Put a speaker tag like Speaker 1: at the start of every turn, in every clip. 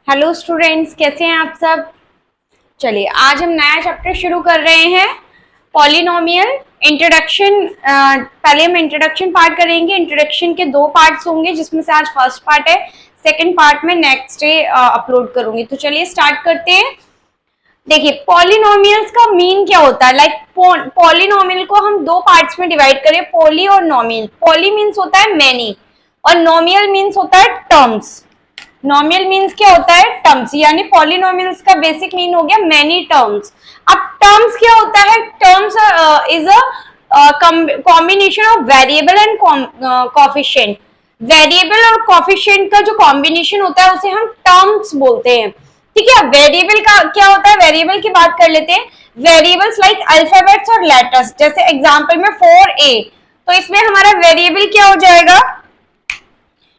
Speaker 1: Hello students, कैसे हैं आप सब। चलिए आज हम नया चैप्टर शुरू कर रहे हैं, पॉलिनोमियल इंट्रोडक्शन। पहले हम इंट्रोडक्शन पार्ट करेंगे। इंट्रोडक्शन के दो पार्ट्स होंगे, जिसमें से आज फर्स्ट पार्ट है, सेकंड पार्ट में नेक्स्ट डे अपलोड करूंगी। तो चलिए स्टार्ट करते हैं। देखिए पॉलिनोमियल्स का मीन क्या होता है। पॉलिनोमियल को हम दो पार्ट्स में डिवाइड करें, पॉली और नॉमियल। पॉली मीन्स होता है मैनी और नॉमियल मीन्स होता है टर्म्स। नॉमियल मीन्स क्या होता है, टर्म्स, यानी पॉलिनोमियल्स का बेसिक मीन हो गया मैनी टर्म्स। अब टर्म्स क्या होता है, terms is a combination of variable and coefficient. Variable और कोफिशिएंट का जो कॉम्बिनेशन होता है उसे हम टर्म्स बोलते हैं। ठीक है, वेरिएबल का क्या होता है, वेरिएबल की बात कर लेते हैं। वेरिएबल्स लाइक अल्फाबेट्स और लेटर्स, जैसे एग्जांपल में 4a, तो इसमें हमारा वेरिएबल क्या हो जाएगा,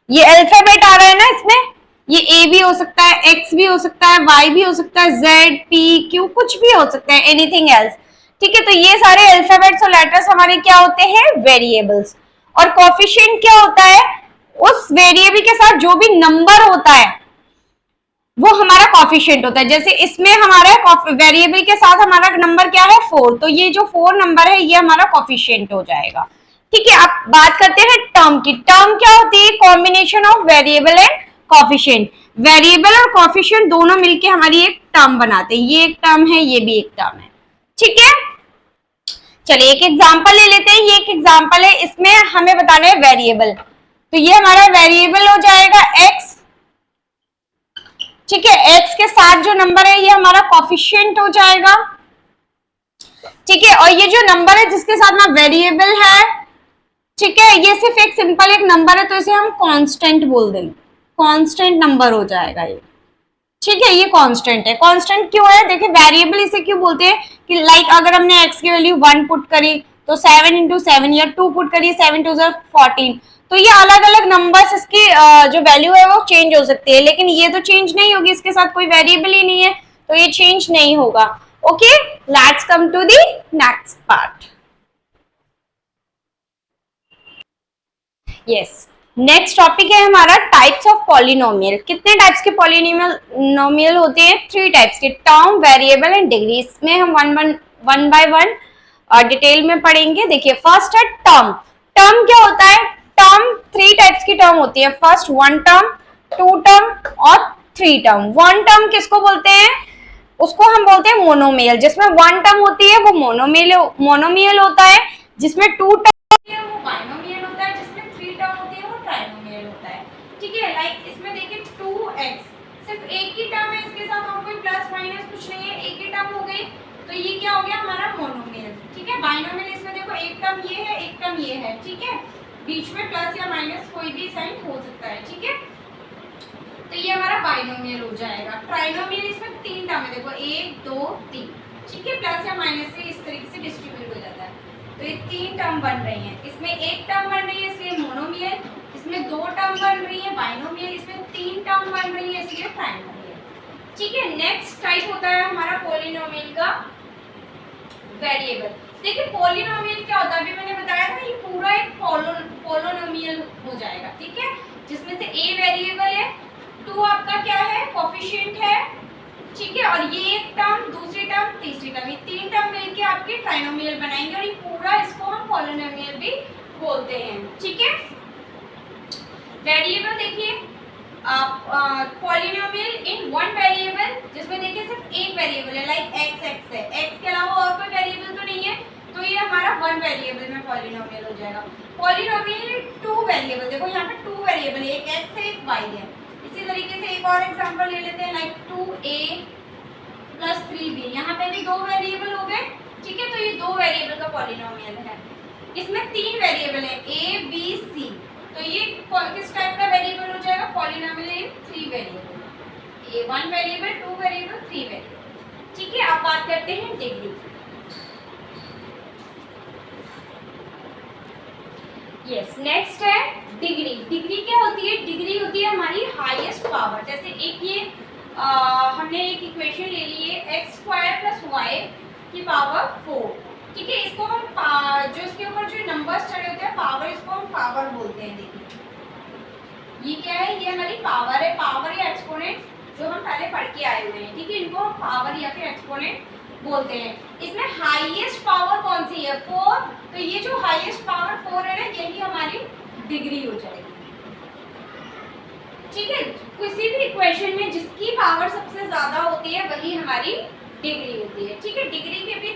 Speaker 1: ये अल्फाबेट आ रहा है ना, इसमें ये ए भी हो सकता है, एक्स भी हो सकता है, वाई भी हो सकता है, जेड पी क्यू कुछ भी हो सकता है, एनीथिंग एल्स। ठीक है, तो ये सारे अल्फाबेट्स और लेटर्स हमारे क्या होते हैं, वेरिएबल्स। और कोफिशिएंट क्या होता है, उस वेरिएबल के साथ जो भी नंबर होता है वो हमारा कोफिशिएंट होता है। जैसे इसमें हमारा वेरिएबल के साथ हमारा नंबर क्या है, 4, तो ये जो 4 नंबर है ये हमारा कोफिशिएंट हो जाएगा। ठीक है, अब बात करते हैं टर्म की। टर्म क्या होती है, combination of variable and coefficient. Variable और कोफिशिएंट दोनों मिलके हमारी एक टर्म बनाते हैं। ये एक टर्म है, ये भी एक टर्म है। ठीक है, चलिए एक एग्जांपल ले लेते हैं। ये एक एग्जांपल है, इसमें हमें बताना है वेरिएबल, तो ये हमारा वेरिएबल हो जाएगा एक्स। ठीक है, एक्स के साथ जो नंबर है ये हमारा कोफिशिएंट हो जाएगा। ठीक है, और ये जो नंबर है जिसके साथ ना वेरिएबल है, ठीक है, ये सिर्फ एक सिंपल एक नंबर है, तो इसे हम कांस्टेंट बोल देंगे। कांस्टेंट नंबर हो जाएगा ये। ठीक है, ये कांस्टेंट है। कांस्टेंट क्यों है, देखिए वेरिएबल इसे क्यों बोलते हैं कि लाइक अगर हमने x की वैल्यू 1 पुट करी तो 7 इंटू 7, या 2 पुट करी 7 टू 14, तो ये अलग अलग नंबर्स इसकी जो वैल्यू है वो चेंज हो सकती है, लेकिन ये तो चेंज नहीं होगी, इसके साथ कोई वेरिएबल ही नहीं है, तो ये चेंज नहीं होगा। Okay, let's come to the next part. Yes, next topic है हमारा टाइप्स ऑफ पॉलिनोमियल। कितने टाइप्स के पॉलिनोमियल होते हैं, 3 टाइप्स के, टर्म, वेरिएबल एंड डिग्री। इसमें हम वन बाय वन डिटेल में पढ़ेंगे। देखिए फर्स्ट है टर्म। टर्म क्या होता है, टर्म 3 टाइप्स की टर्म होती है। फर्स्ट 1 टर्म, 2 टर्म और 3 टर्म। 1 टर्म किसको बोलते हैं, उसको हम बोलते हैं मोनोमियल। जिसमें 1 टर्म होती है वो मोनोमियल होता है, जिसमें 2 टर्म है वो बाइनोमियल होता है, जिसमें 3 टर्म होती है वो ट्राइनोमियल होता है। ठीक है, लाइक इसमें देखिए 2x सिर्फ एक ही टर्म है, इसके साथ और कोई प्लस माइनस कुछ नहीं है, एक ही टर्म हो गई, तो ये क्या हो गया हमारा मोनोमियल। ठीक है, बाइनोमियल इसमें देखो एक टर्म ये है, एक टर्म ये है। ठीक है, बीच में प्लस या माइनस कोई भी साइन हो सकता है। ठीक है, तो ये हमारा बाइनोमियल हो जाएगा। ट्राइनोमियल इसमें 3 टर्म है, देखो 1 2 3। ठीक है, प्लस या माइनस से इस तरीके से डिस्ट्रीब्यूट हो जाता है, तो ये 3 टर्म बन रही हैं। इसमें एक टर्म बन रही है इसलिए मोनोमियल, इसमें 2 टर्म बन रही है बाइनोमियल, इसमें 3 टर्म बन रही है इसलिए ट्राइनोमियल। ठीक है, नेक्स्ट टाइप होता है हमारा पॉलिनोमियल का वेरिएबल। देखिए पॉलिनोमियल क्या होता है, अभी मैंने बताया था, ये पूरा एक पॉलिनोमियल हो जाएगा। ठीक है, जिसमें से a वेरिएबल है, 2 आपका क्या है, कोफिशिएंट है। ठीक है, और ये एक टर्म, दूसरी टर्म, तीसरी टर्म, ये 3 टर्म मिलके आपके ट्राइनोमियल बनाएंगे, और ये पूरा इसको हम पॉलिनोमियल भी बोलते हैं। ठीक है, वेरिएबल देखिए पॉलिनोमियल इन 1 वेरिएबल, जिसमें देखिए सिर्फ एक वेरिएबल है, लाइक x है, x के अलावा और कोई वेरिएबल तो नहीं है, तो ये हमारा 1 वेरिएबल में पॉलिनोमियल हो जाएगा। पॉलिनोमियल 2 वेरिएबल, देखो यहाँ पे 2 वेरिएबल है, एक x है एक y है। इसी तरीके से एक और एग्जांपल ले लेते हैं, लाइक 2a प्लस 3b, यहाँ पे भी 2 वेरिएबल हो गए। ठीक है, तो ये 2 वेरिएबल का पॉलिनोमियल है। इसमें 3 वेरिएबल है, a b c, तो ये किस टाइप का वेरिएबल हो जाएगा, पॉलिनोमियल इन 3 वेरिएबल, ये 1 वेरिएबल, 2 वेरिएबल, 3 वेरिएबल। ठीक है, अब बात करते हैं डिग्री। यस, नेक्स्ट है डिग्री। डिग्री क्या होती है, डिग्री होती है हमारी हाईएस्ट पावर। जैसे एक ये हमने एक इक्वेशन ले ली है, x² प्लस y की पावर 4। ठीक है, इसको हम जो इसके ऊपर जो नंबर्स चढ़े होते हैं पावर, इसको हम पावर बोलते हैं। देखिए ये क्या है, ये हमारी पावर है, पावर या एक्सपोनेंट जो हम पहले पढ़ के आए हुए हैं, ठीक है। इनको हम पावर या फिर एक्सपोनेंट बोलते हैं। इसमें हाईएस्ट पावर कौन सी है? 4। तो ये जो हाईएस्ट पावर 4 है ना, यही हमारी डिग्री हो जाएगी, ठीक है। किसी भी इक्वेशन में जिसकी पावर सबसे ज्यादा होती है वही हमारी डिग्री होती है, ठीक है। डिग्री के भी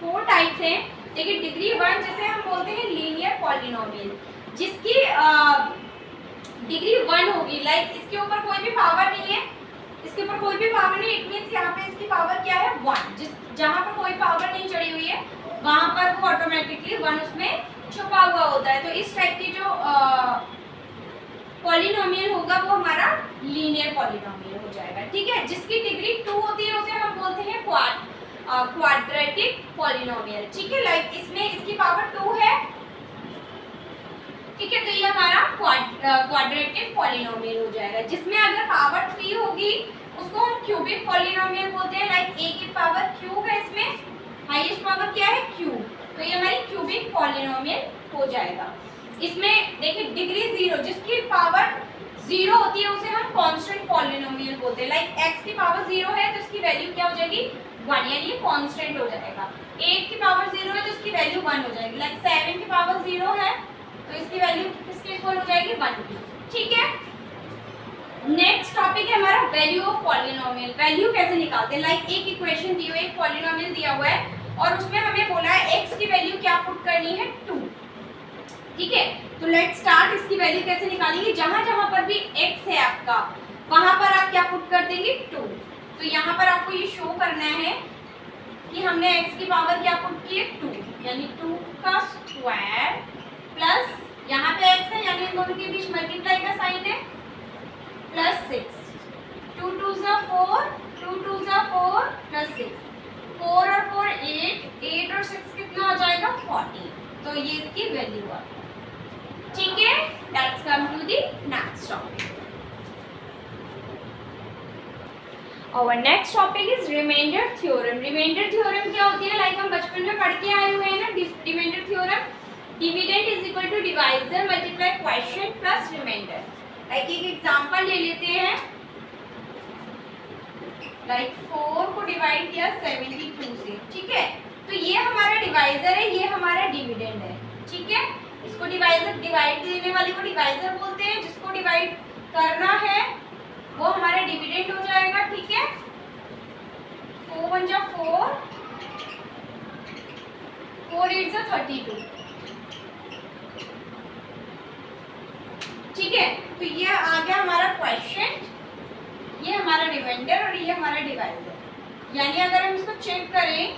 Speaker 1: 4 टाइप्स हैं। देखिए डिग्री 1 जैसे हम बोलते हैं लीनियर पॉलिनोमियल, जिसकी डिग्री 1 होगी, लाइक इसके ऊपर कोई भी पावर नहीं है, इसके ऊपर कोई भी पावर नहीं, इट मींस यहाँ पे इसकी पावर क्या है? 1। जहाँ पर कोई पावर नहीं चढ़ी हुई है वहां पर वो ऑटोमेटिकली 1 उसमें छुपा हुआ होता है। तो इस टाइप की जो पॉलिनोमियल होगा वो हमारा लीनियर पॉलिनोमियल हो जाएगा, ठीक है। जिसकी डिग्री 2 होती है उसे हम बोलते हैं क्वाड्रेटिक पॉलिनोमियल, ठीक है। लाइक इसमें इसकी पावर 2 है, ठीक है। तो ये हमारा क्वाड्रेटिक पॉलिनोमियल हो जाएगा। जिसमें अगर पावर 3 होगी उसको हम क्यूबिक पॉलिनोमियल बोलते हैं। लाइक a की पावर क्यूब है, इसमें हाईएस्ट पावर क्या है? क्यूब। तो ये हमारी क्यूबिक पॉलिनोमियल हो जाएगा। इसमें देखिए डिग्री 0, जिसकी पावर 0 होती है उसे हम कांस्टेंट पॉलिनोमियल बोलते हैं। लाइक x की पावर 0 है तो इसकी वैल्यू क्या हो जाएगी? 1, यानी ये कांस्टेंट हो जाएगा। 8 की पावर 0 है तो इसकी वैल्यू 1 हो जाएगी। लाइक 7 की पावर 0 है तो इसकी वैल्यू किसके इक्वल हो जाएगी? 1 की, ठीक है। नेक्स्ट टॉपिक है हमारा वैल्यू ऑफ पॉलिनोमियल। वैल्यू कैसे निकालते हैं? लाइक एक इक्वेशन दी हुई है, एक पॉलिनोमियल दिया हुआ है और उसमें हमें बोला है x की वैल्यू क्या पुट करनी है? 2, ठीक है। तो लेट्स स्टार्ट। इसकी वैल्यू कैसे निकालेंगे? जहां जहां पर भी x है आपका वहां पर आप क्या पुट कर देंगे? 2। तो यहाँ पर आपको ये शो करना है कि हमने x की पावर क्या पुट की है? 2, यानी 2 का स्क्वायर प्लस यहाँ पे x है यानी इन दोनों के बीच मल्टीप्लाई का साइन है, प्लस 6। 2 2 ज़ा 4, 2 2 ज़ा 4 प्लस 6, 4 और 4 8, 8 और 6 कितना हो जाएगा? 40। तो ये इसकी वैल्यू है, ठीक है। Let's come to the next topic. और next topic is remainder theorem. Remainder theorem क्या होती है? लाइक हम बचपन में पढ़ के आए हुए हैं ना, remainder theorem. Dividend is equal to divisor multiply quotient plus remainder. Like एक एग्जांपल ले लेते हैं। लाइक 4 को डिवाइड किया 72 से, ठीक है। तो ये हमारा डिवाइजर है, ये हमारा डिविडेंड है, ठीक है। इसको डिवाइजर, डिवाइड देने वाले को डिवाइजर बोलते हैं, जिसको डिवाइड करना है वो हमारा डिविडेंड हो जाएगा, ठीक है। 4 1 जा 4, 4 8 जा 32, ठीक है। तो ये आ गया हमारा क्वोशिएंट, ये हमारा रिमाइंडर और ये हमारा डिवाइजर। यानी अगर हम इसको चेक करें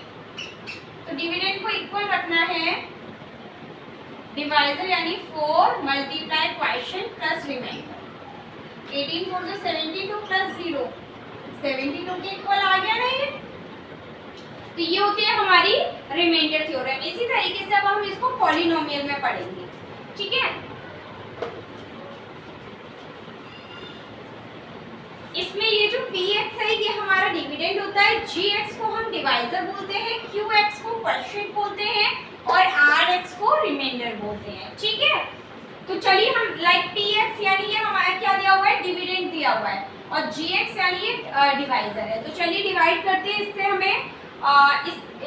Speaker 1: तो डिविडेंड को इक्वल रखना है डिवाइजर, यानी 4 मल्टीप्लाई क्वोशिएंट प्लस रिमाइंडर। 18 4 जो 72 प्लस 0, 72 के इक्वल आ गया ना ये। तो ये होती है हमारी रिमाइंडर थ्योरम। इसी तरीके से अब हम इसको पॉलिनोमियल में पढ़ेंगे, ठीक है। इसमें ये जो px है ये हमारा डिविडेंड होता है, gx को हम डिवाइजर बोलते हैं, qx को क्वोशिएंट बोलते हैं और rx को रिमाइंडर बोलते हैं, ठीक है। तो चलिए हम लाइक px यानी ये हमारा क्या दिया हुआ है? डिविडेंड दिया हुआ है, और gx यानी ये डिवाइजर है। तो चलिए डिवाइड करते हैं। इससे हमें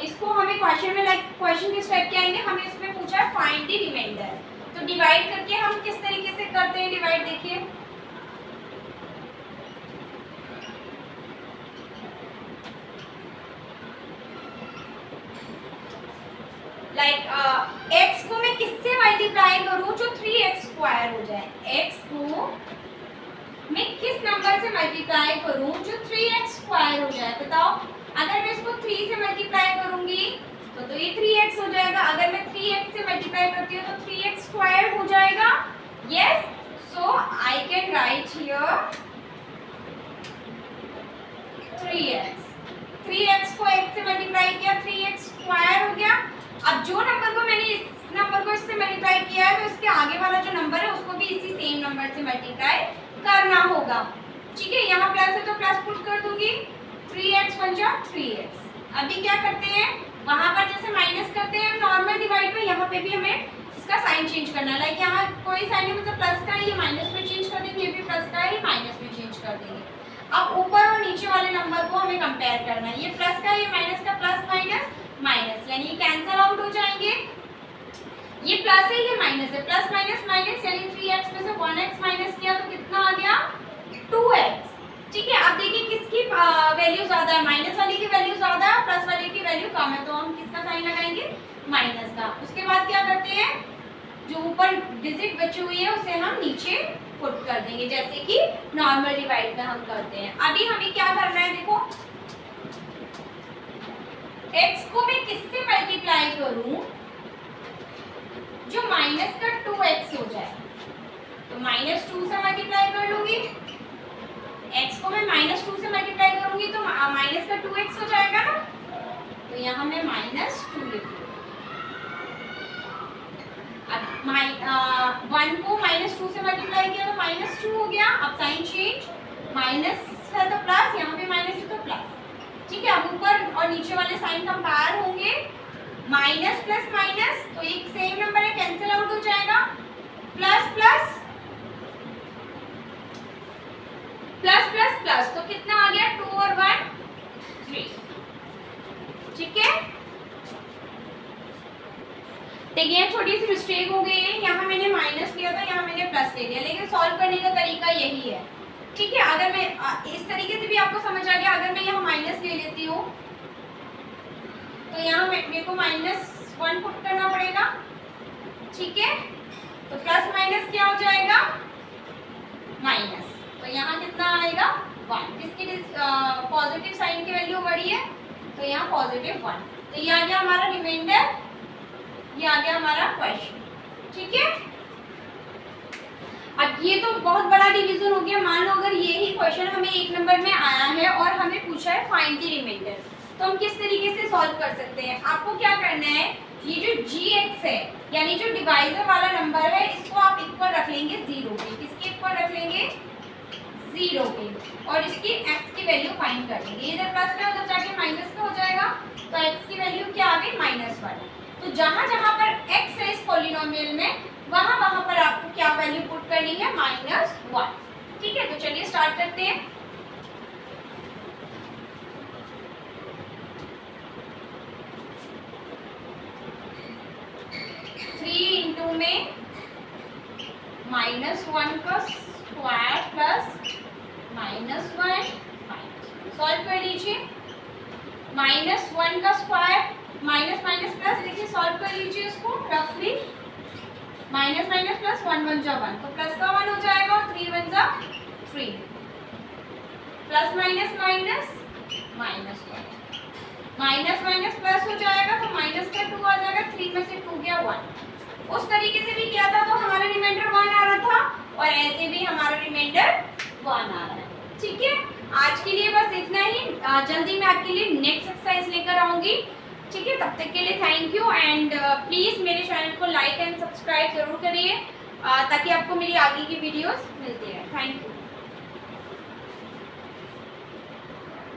Speaker 1: इसको हमें क्वेश्चन में लाइक क्वेश्चन किस टाइप के आएंगे? हमें इसमें पूछा है फाइंड द रिमाइंडर। तो डिवाइड करके हम किस तरीके से करते हैं डिवाइड? देखिए लाइक x को मैं किससे मल्टीप्लाई करूं जो 3x स्क्वायर हो जाए? x को मैं किस नंबर से मल्टीप्लाई करूं जो 3x स्क्वायर हो जाए? बताओ। अगर मैं इसको 3 से मल्टीप्लाई करूंगी तो ये 3x हो जाएगा। अगर मैं 3x से मल्टीप्लाई करती हूँ तो 3x स्क्वायर हो जाएगा। Yes, so I can write here 3x। 3x को x से मल्टीप्लाई किया, 3x स्क्वायर हो गया। अब जो नंबर को मैंने इस नंबर को इससे मल्टीप्लाई किया है तो इसके आगे वाला जो नंबर है उसको भी इसी सेम नंबर से मल्टीप्लाई करना होगा, ठीक है। यहाँ प्लस है तो प्लस पुट कर दूंगी, 3x बन जा 3x। अभी क्या करते हैं? वहां पर जैसे माइनस करते हैं नॉर्मल डिवाइड में, यहाँ पे भी हमें इसका साइन चेंज करना है। लाइक यहाँ कोई साइन नहीं, मतलब प्लस का है, ये माइनस में चेंज कर देंगे, ये भी प्लस का है, ये माइनस में चेंज कर देंगे। अब ऊपर हमें कंपेयर करना है। ये प्लस का ये माइनस का, प्लस माइनस माइनस, यानी ये कैंसल आउट हो जाएंगे। ये प्लस है ये माइनस है, प्लस माइनस माइनस, यानी 3x में से 1x माइनस किया तो कितना आ गया 2x। ठीक है, अब देखिए किसकी वैल्यू ज्यादा है, माइनस वाली की वैल्यू ज्यादा है, प्लस वाले की वैल्यू कम है, तो हम किसका साइन लगाएंगे, माइनस का। उसके बाद क्या करते हैं, जो ऊपर डिजिट बची हुई है उसे हम नीचे पुट कर देंगे, जैसे कि नॉर्मल डिवाइड में हम करते हैं। अभी हमें क्या करना है, देखो x को मैं किससे मल्टीप्लाई करूं जो माइनस का 2x हो जाए, तो -2 से मल्टीप्लाई कर लूंगी। x को मैं -2 से मल्टीप्लाई करूंगी तो माइनस का 2x हो जाएगा ना, तो यहाँ मैं -2 लिख लूँ। अब 1 को -2 से मल्टीप्लाई किया तो -2 हो गया। अब साइन चेंज, माइनस है तो प्लस, यहाँ पे माइनस है तो प्लस। ठीक है, अब ऊपर और नीचे वाले साइन कंपेयर होंगे, माइनस प्लस माइनस, तो एक सेम नंबर है, कैंसिल आउट हो जाएगा। Plus plus plus plus plus, तो कितना आ गया 2 और 1 3। ठीक है, देखिए छोटी सी मिस्टेक हो गई है, यहाँ मैंने माइनस लिया था, यहाँ मैंने प्लस ले लिया, लेकिन सॉल्व करने का तरीका यही है। ठीक है, अगर मैं इस तरीके से भी आपको समझ आ गया, अगर मैं यहाँ माइनस ले लेती हूँ तो यहाँ मेरे को -1 पुट करना पड़ेगा। ठीक है, तो प्लस माइनस क्या हो जाएगा, माइनस, तो यहाँ कितना आएगा 1। किसकी पॉजिटिव साइन की वैल्यू बड़ी है, तो यहाँ +1, तो ये आ गया हमारा रिमाइंडर, ये आ गया हमारा क्वेश्चन। ठीक है, अब ये तो बहुत बड़ा डिवीजन हो गया। मान लो अगर ये ही क्वेश्चन हमें 1 नंबर में आया है और हमें पूछा है फाइंड द रिमाइंडर, तो हम किस तरीके से सॉल्व कर सकते हैं। आपको क्या करना है, ये जो gx है यानी जो डिवाइजर वाला नंबर है, इसको आप इक्वल रख लेंगे 0 के। किसके इक्वल रख लेंगे, 0 के, और इसकी x की वैल्यू फाइंड कर लेंगे। इधर प्लस का उधर जाके माइनस का हो जाएगा, तो x की वैल्यू क्या आ गई -1। तो जहां जहां पर x है इस पॉलिनोमियल में, वहां वहां पर आपको क्या वैल्यू पुट करनी है, -1। ठीक है, तो चलिए स्टार्ट करते हैं। में -1 का स्क्वायर प्लस -1 सॉल्व कर लीजिए। -1 का स्क्वायर माइनस माइनस प्लस, देखिए सॉल्व कर लीजिए इसको रफली। माइनस माइनस प्लस 1 1 जा 1, तो प्लस का 1 हो जाएगा और 3 1 जा 3। Plus minus minus -1, minus minus plus हो जाएगा तो माइनस का 2 आ जाएगा, 3 में से 2 गया 1। उस तरीके से भी किया था तो हमारा रिमाइंडर 1 आ रहा था, और ऐसे भी हमारा रिमाइंडर 1 आ रहा है। ठीक है, आज के लिए बस इतना ही। जल्दी मैं आपके लिए नेक्स्ट एक्सरसाइज लेकर आऊंगी। ठीक है, तब तक के लिए थैंक यू, एंड प्लीज़ मेरे चैनल को लाइक एंड सब्सक्राइब जरूर करिए ताकि आपको मेरी आगे की वीडियोस मिलती रहे। Thank you.